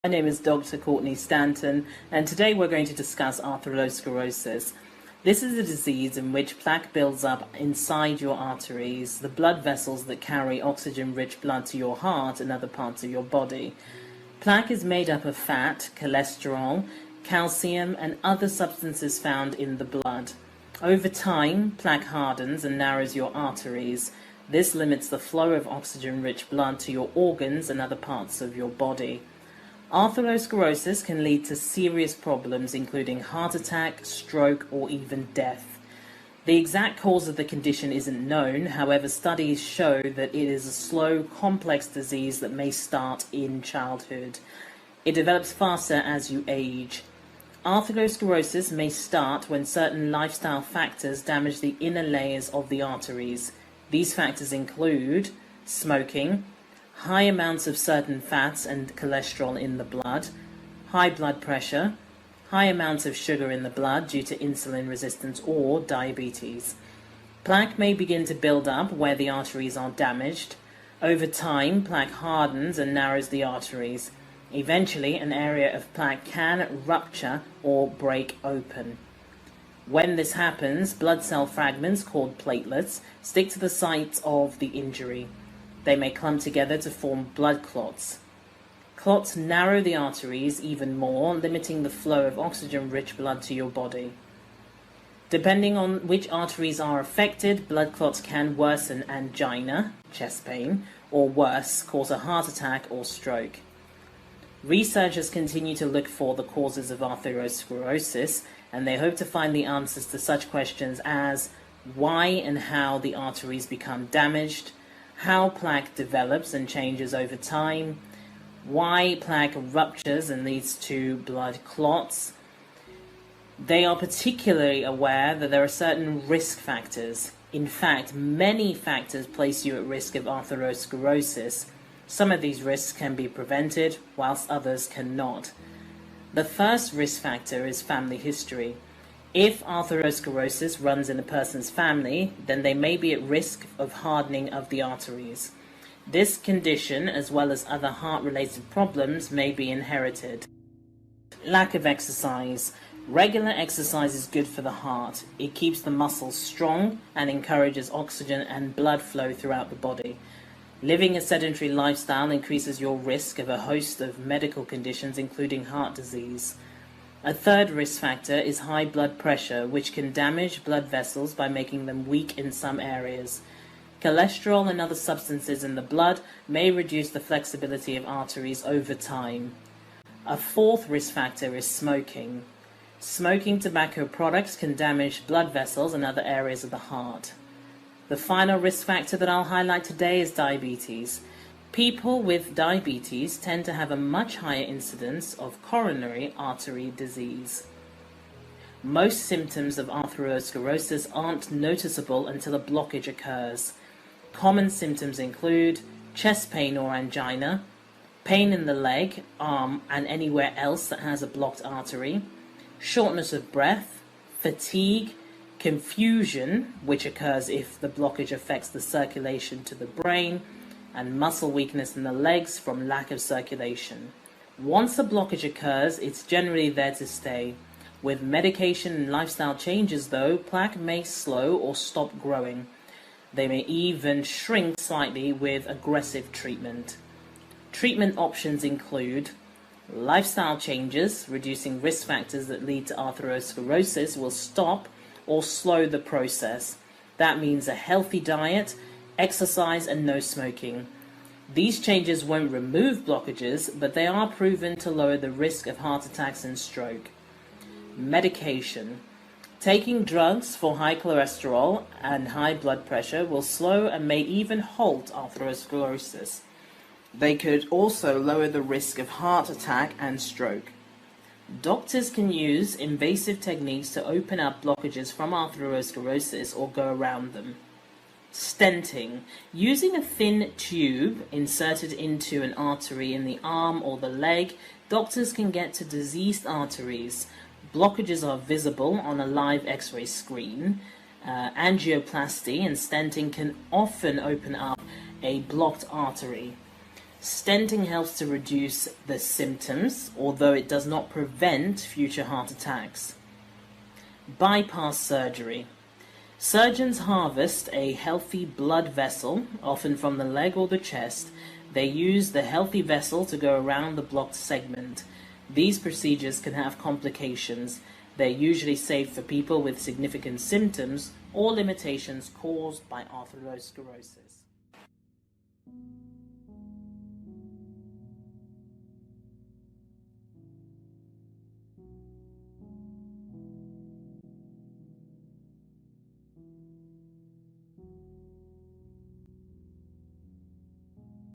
My name is Dr. Courtney Stanton, and today we're going to discuss atherosclerosis. This is a disease in which plaque builds up inside your arteries, the blood vessels that carry oxygen-rich blood to your heart and other parts of your body. Plaque is made up of fat, cholesterol, calcium, and other substances found in the blood. Over time, plaque hardens and narrows your arteries. This limits the flow of oxygen-rich blood to your organs and other parts of your body. Atherosclerosis can lead to serious problems, including heart attack, stroke, or even death. The exact cause of the condition isn't known. However, studies show that it is a slow, complex disease that may start in childhood. It develops faster as you age. Atherosclerosis may start when certain lifestyle factors damage the inner layers of the arteries. These factors include smoking, high amounts of certain fats and cholesterol in the blood, high blood pressure, high amounts of sugar in the blood due to insulin resistance or diabetes. Plaque may begin to build up where the arteries are damaged. Over time, plaque hardens and narrows the arteries. Eventually, an area of plaque can rupture or break open. When this happens, blood cell fragments called platelets stick to the site of the injury. They may clump together to form blood clots. Clots narrow the arteries even more, limiting the flow of oxygen-rich blood to your body. Depending on which arteries are affected, blood clots can worsen angina, chest pain, or worse, cause a heart attack or stroke. Researchers continue to look for the causes of atherosclerosis, and they hope to find the answers to such questions as why and how the arteries become damaged, how plaque develops and changes over time, why plaque ruptures and leads to blood clots. They are particularly aware that there are certain risk factors. In fact, many factors place you at risk of atherosclerosis. Some of these risks can be prevented, whilst others cannot. The first risk factor is family history. If atherosclerosis runs in a person's family, then they may be at risk of hardening of the arteries. This condition, as well as other heart-related problems, may be inherited. Lack of exercise. Regular exercise is good for the heart. It keeps the muscles strong and encourages oxygen and blood flow throughout the body. Living a sedentary lifestyle increases your risk of a host of medical conditions, including heart disease. A third risk factor is high blood pressure, which can damage blood vessels by making them weak in some areas. Cholesterol and other substances in the blood may reduce the flexibility of arteries over time. A fourth risk factor is smoking. Smoking tobacco products can damage blood vessels and other areas of the heart. The final risk factor that I'll highlight today is diabetes. People with diabetes tend to have a much higher incidence of coronary artery disease. Most symptoms of atherosclerosis aren't noticeable until a blockage occurs. Common symptoms include chest pain or angina, pain in the leg, arm, and anywhere else that has a blocked artery, shortness of breath, fatigue, confusion, which occurs if the blockage affects the circulation to the brain, and muscle weakness in the legs from lack of circulation. Once a blockage occurs, it's generally there to stay. With medication and lifestyle changes, though, plaque may slow or stop growing. They may even shrink slightly with aggressive treatment. Treatment options include lifestyle changes. Reducing risk factors that lead to atherosclerosis will stop or slow the process. That means a healthy diet, exercise, and no smoking. These changes won't remove blockages, but they are proven to lower the risk of heart attacks and stroke. Medication. Taking drugs for high cholesterol and high blood pressure will slow and may even halt atherosclerosis. They could also lower the risk of heart attack and stroke. Doctors can use invasive techniques to open up blockages from atherosclerosis or go around them. Stenting. Using a thin tube inserted into an artery in the arm or the leg, doctors can get to diseased arteries. Blockages are visible on a live X-ray screen. Angioplasty and stenting can often open up a blocked artery. Stenting helps to reduce the symptoms, although it does not prevent future heart attacks. Bypass surgery. Surgeons harvest a healthy blood vessel, often from the leg or the chest. They use the healthy vessel to go around the blocked segment. These procedures can have complications. They're usually safe for people with significant symptoms or limitations caused by atherosclerosis.